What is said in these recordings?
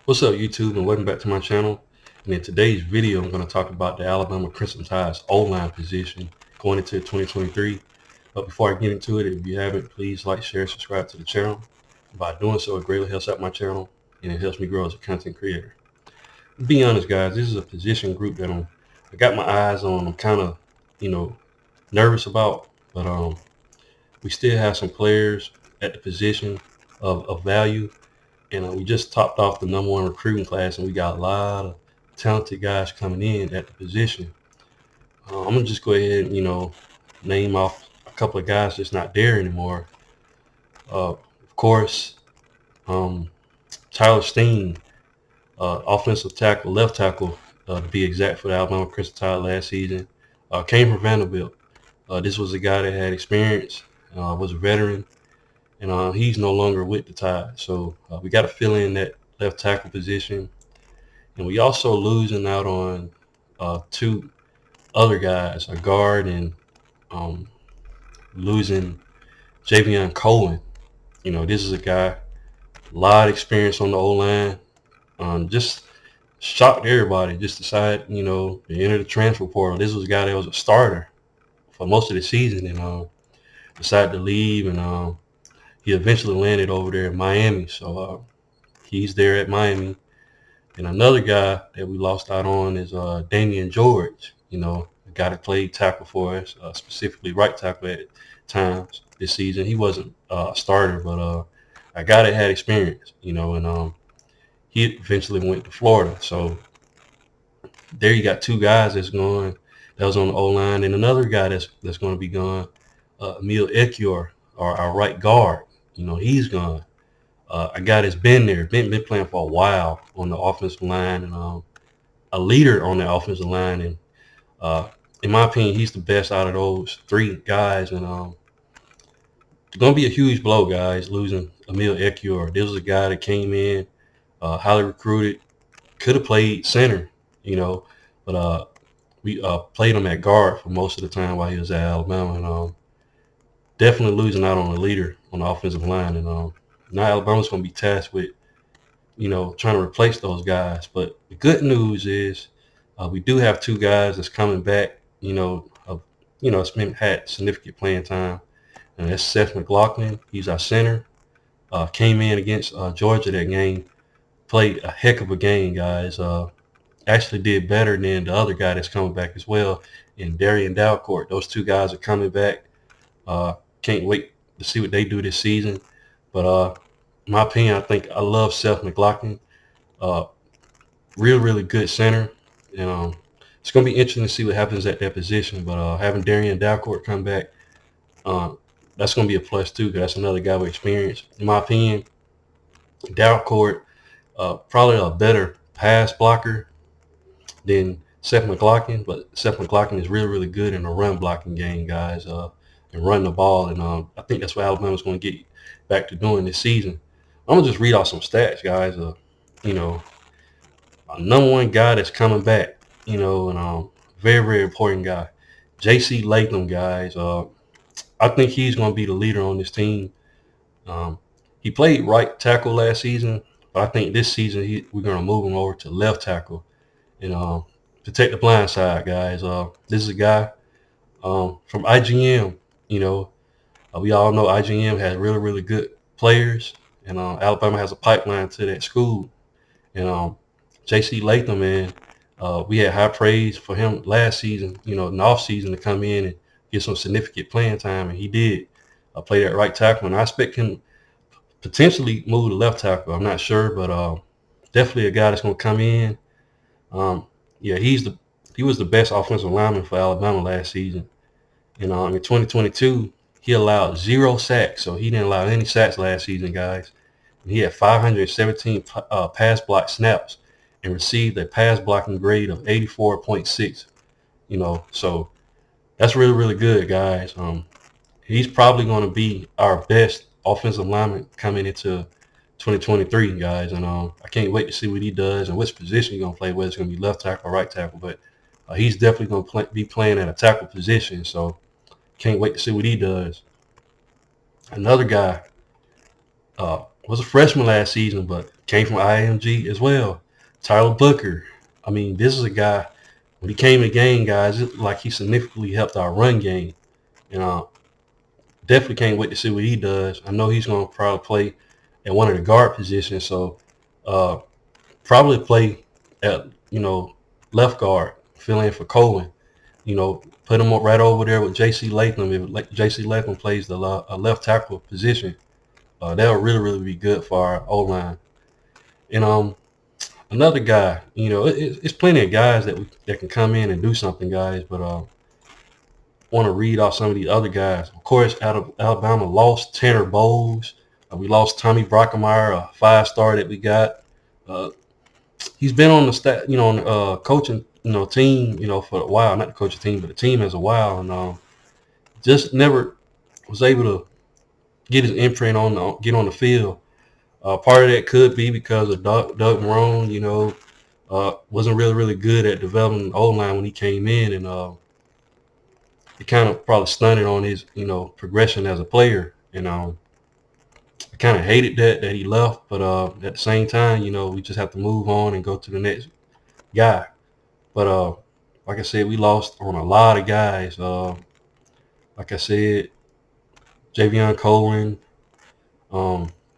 What's up, YouTube, and welcome back to my channel. And in today's video, I'm going to talk about the Alabama Crimson Tide's O-line position going into 2023. But before I get into it, if you haven't, please like, share, subscribe to the channel. By doing so, it greatly helps out my channel and it helps me grow as a content creator. To be honest, guys, this is a position group that I got my eyes on. I'm kind of, nervous about, but we still have some players at the position of value. And we just topped off the #1 recruiting class, and we got a lot of talented guys coming in at the position. I'm gonna just go ahead and name off a couple of guys that's not there anymore. Of course, Tyler Steen, offensive tackle, left tackle, to be exact, for the Alabama Crimson Tide last season, came from Vanderbilt. This was a guy that had experience, was a veteran, and he's no longer with the Tide. So we got to fill in that left tackle position. And we also losing out on two other guys, a guard, and losing Javion Cohen. This is a guy, a lot of experience on the O-line. Just shocked everybody. Just decided, to enter the transfer portal. This was a guy that was a starter for most of the season, and decided to leave, and he eventually landed over there in Miami. So he's there at Miami. And another guy that we lost out on is Damian George, the guy that played tackle for us, specifically right tackle at times this season. He wasn't a starter, but a guy that had experience, and he eventually went to Florida. So there you got two guys that was on the O-line, and another guy that's going to be gone, Emil Ekiyor, our right guard. He's gone. A guy that's been there, been playing for a while on the offensive line, and a leader on the offensive line. And in my opinion, he's the best out of those three guys. And it's going to be a huge blow, guys, losing Emil Ekiyor. This was a guy that came in, highly recruited, could have played center, but we played him at guard for most of the time while he was at Alabama. And definitely losing out on a leader on the offensive line. And now Alabama's going to be tasked with, trying to replace those guys. But the good news is we do have two guys that's coming back, it's had significant playing time. And that's Seth McLaughlin. He's our center. Came in against Georgia that game. Played a heck of a game, guys. Actually did better than the other guy that's coming back as well, and Darian Dalcourt. Those two guys are coming back. Can't wait to see what they do this season. But in my opinion, I love Seth McLaughlin. Really good center. And it's going to be interesting to see what happens at that position. But having Darian Dalcourt come back, that's going to be a plus too, because that's another guy with experience. In my opinion, Dalcourt, probably a better pass blocker than Seth McLaughlin, but Seth McLaughlin is really good in the run blocking game, guys, and running the ball. And I think that's what Alabama's going to get back to doing this season. I'm gonna just read off some stats, guys. A #1 guy that's coming back, and very important guy, J.C. Latham, guys. I think he's going to be the leader on this team. He played right tackle last season, but I think this season we're going to move him over to left tackle, and to take the blind side, guys. This is a guy from IGM. We all know IGM has really good players, and Alabama has a pipeline to that school. And J.C. Latham, man, we had high praise for him last season, in the offseason, to come in and get some significant playing time, and he did. Play that right tackle, and I expect him potentially move to left tackle. I'm not sure, but definitely a guy that's going to come in. Yeah, he was the best offensive lineman for Alabama last season. And in 2022, he allowed 0 sacks, so he didn't allow any sacks last season, guys. And he had 517 pass block snaps and received a pass blocking grade of 84.6. So that's really good, guys. He's probably going to be our best offensive lineman coming into 2023, guys. And I can't wait to see what he does and which position he's going to play, whether it's going to be left tackle or right tackle. But he's definitely going to be playing at a tackle position, so can't wait to see what he does. Another guy, was a freshman last season, but came from IMG as well. Tyler Booker. I mean, this is a guy, when he came in the game, guys, it like he significantly helped our run game. And definitely can't wait to see what he does. I know he's going to probably play at one of the guard positions, so uh, probably play at, left guard, fill in for Cohen. Put him right over there with J.C. Latham. If J.C. Latham plays the left tackle position, that would really, really be good for our O-line. And another guy, it's plenty of guys that can come in and do something, guys. But want to read off some of the other guys. Of course, out of Alabama lost Tanner Bowles. We lost Tommy Brockemeyer, a 5-star that we got. He's been on the on the coaching, team, for a while. Not the coaching team, but the team as a while, and just never was able to get his imprint get on the field. Part of that could be because of Doug Marrone, wasn't really, really good at developing the O-line when he came in, and it kind of probably stunted on his, progression as a player. And I kind of hated that he left, but at the same time, we just have to move on and go to the next guy. But like I said, we lost on a lot of guys. Like I said, Javion Cohen,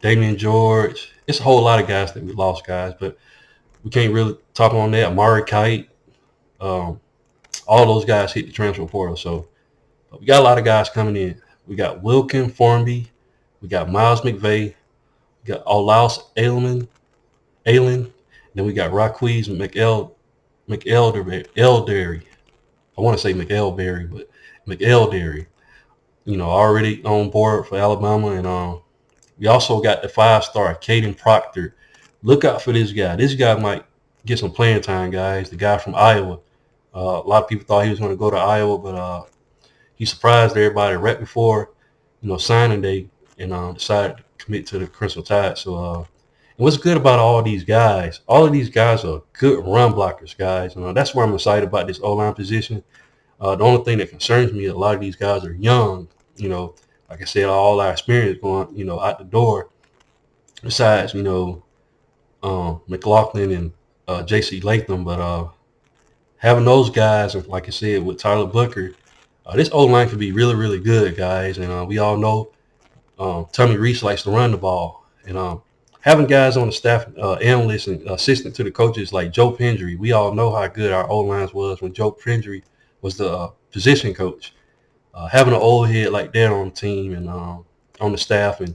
Damian George. It's a whole lot of guys that we lost, guys, but we can't really talk on that. Amari Kite, all those guys hit the transfer portal. So we got a lot of guys coming in. We got Wilkin Formby, we got Miles McVay, we got Olaus Allen, then we got Raquez McElderry. I want to say McElberry, but McElderry. Already on board for Alabama, and we also got the 5-star Caden Proctor. Look out for this guy. This guy might get some playing time, guys. The guy from Iowa. A lot of people thought he was going to go to Iowa, but he surprised everybody right before, signing day, and decided to commit to the Crimson Tide. So, and what's good about all of these guys? All of these guys are good run blockers, guys. And that's why I'm excited about this O-line position. The only thing that concerns me is a lot of these guys are young. Like I said, all our experience going, out the door. Besides, McLaughlin and J.C. Latham, but having those guys, and like I said, with Tyler Booker, this O-line could be really, really good, guys. And we all know Tommy Reese likes to run the ball. And having guys on the staff, analysts and assistant to the coaches like Joe Pendry, we all know how good our O-lines was when Joe Pendry was the position coach. Having an old head like that on the team and on the staff, and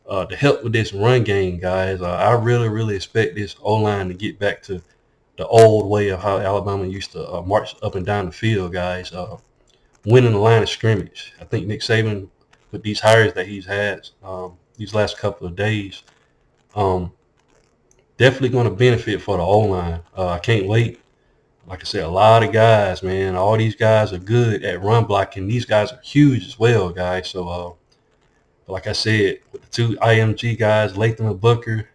to help with this run game, guys, I really, really expect this O-line to get back to the old way of how Alabama used to march up and down the field, guys, winning the line of scrimmage. I think Nick Saban, with these hires that he's had these last couple of days, definitely going to benefit for the O-line. I can't wait. Like I said, a lot of guys, man. All these guys are good at run blocking. These guys are huge as well, guys. So, like I said, with the two IMG guys, Latham and Booker,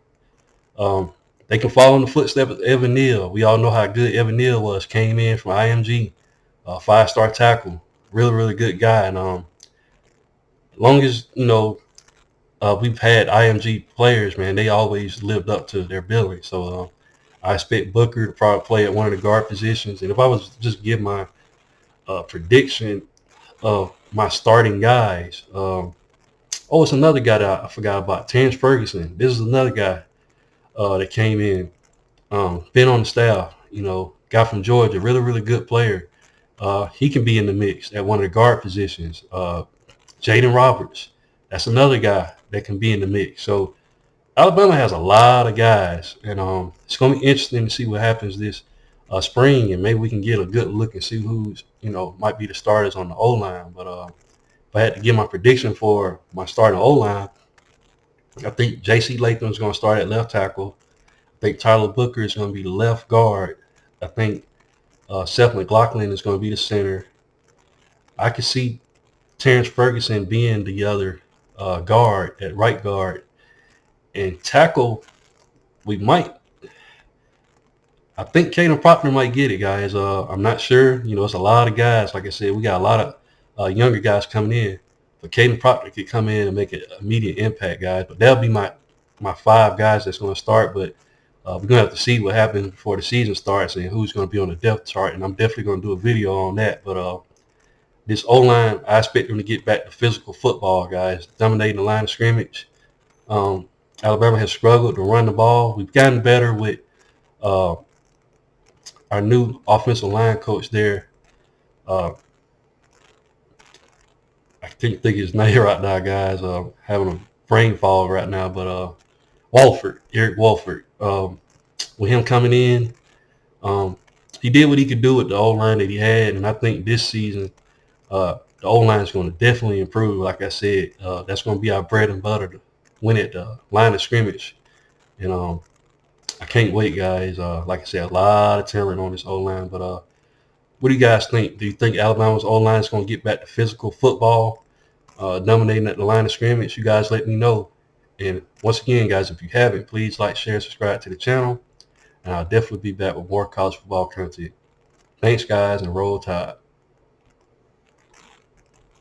they can follow in the footsteps of Evan Neal. We all know how good Evan Neal was. Came in from IMG, 5-star tackle. Really, really good guy. And as long as, we've had IMG players, man, they always lived up to their billing. So, I expect Booker to probably play at one of the guard positions. And if I was to just give my prediction of my starting guys, it's another guy that I forgot about, Terrence Ferguson. This is another guy that came in, been on the staff, guy from Georgia, really, really good player. He can be in the mix at one of the guard positions. Jaden Roberts, that's another guy that can be in the mix. So Alabama has a lot of guys, and it's going to be interesting to see what happens this spring, and maybe we can get a good look and see who's, might be the starters on the O-line. But if I had to give my prediction for my starting O-line, I think J.C. Latham is going to start at left tackle. I think Tyler Booker is going to be the left guard. I think Seth McLaughlin is going to be the center. I could see Terrence Ferguson being the other guard at right guard. And tackle, I think Caden Proctor might get it, guys. I'm not sure. It's a lot of guys. Like I said, we got a lot of younger guys coming in. But Caden Proctor could come in and make an immediate impact, guys. But that'll be my my 5 guys that's going to start, but we're going to have to see what happens before the season starts and who's going to be on the depth chart, and I'm definitely going to do a video on that. But this O-line, I expect them to get back to physical football, guys, dominating the line of scrimmage. Alabama has struggled to run the ball. We've gotten better with uh, our new offensive line coach there. Uh, I can't think his name right now, guys. Having a brain fog right now, but Eric Walford. With him coming in, um, he did what he could do with the O-line that he had, and I think this season the O-line is going to definitely improve. Like I said, that's going to be our bread and butter to win at the line of scrimmage. And I can't wait, guys. Like I said, a lot of talent on this O-line. But what do you guys think? Do you think Alabama's O-line is going to get back to physical football, dominating at the line of scrimmage? You guys let me know. And once again, guys, if you haven't, please like, share, subscribe to the channel. And I'll definitely be back with more college football content. Thanks, guys, and roll tide.